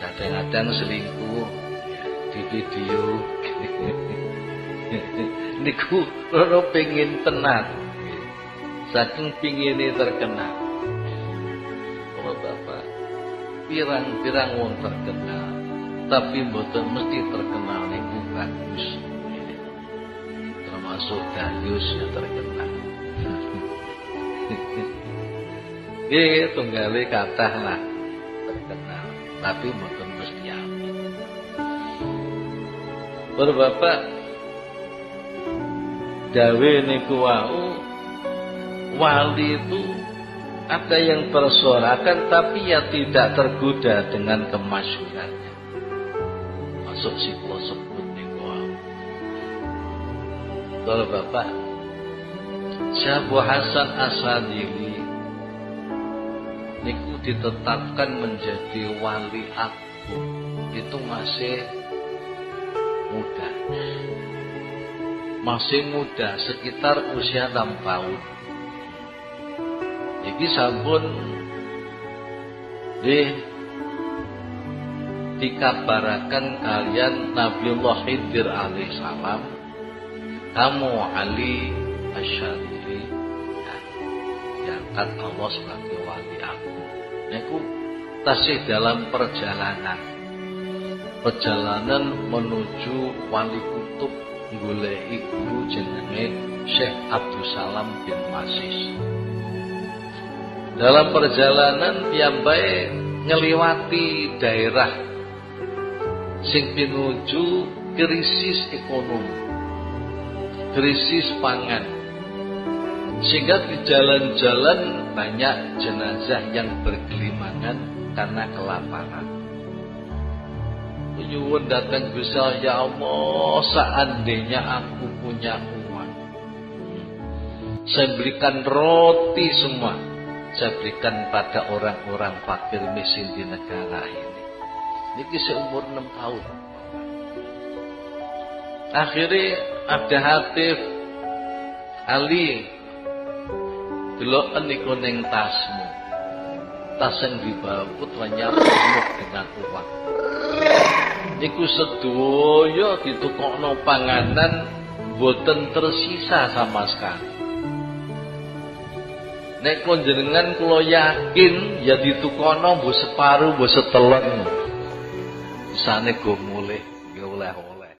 Kadang-kadang selingkuh di video. Niku loro pengen tenan. Saking pingine terkenal. Kalau Bapak pirang-pirang wong terkenal, tapi mboten mesti terkenal niku bagus. Termasuk Dayus yang terkenal. Nggih, tunggale kathah lah terkenal, tapi mboten mesti apik. Para bapak dawe niku wau, wali itu ada yang tersorakan tapi ya tidak tergoda dengan kemasyhurannya. Masuk si sebut niku wau. Para bapak Syekh Hasan As-Sadili niku ditetapkan menjadi wali agung itu masih muda, sekitar usia 6 tahun. Iki sampun dikabarakan kalian Nabiullah Khidir alaihissalam, kamu Ali Asy-Syadzili diangkat Allah sebagai wali agung. Niku tasih dalam perjalanan menuju wali kutub goleki guru jenenge Syekh Abdul Salam bin Masis. Dalam perjalanan piyambake ngliwati daerah sing pinuju krisis ekonomi, krisis pangan, sehingga di jalan-jalan banyak jenazah yang bergelimangan karena kelaparan. nyuwun datang Gusti Allah, ya Allah, seandainya aku punya uang, saya berikan roti semua, saya berikan pada orang-orang fakir miskin di negara ini. Niki seumur 6 tahun. Akhirnya ada Hatif, Ali, deloken niku ning tasmu. Tas yang dibawa putranya penuh dengan uang. Niku sedoyo ditukokno panganan boten tersisa sama sekali. Nek konjenengan kula yakin ya ditukono mbok separuh mbok setelon. Bisane go mulih.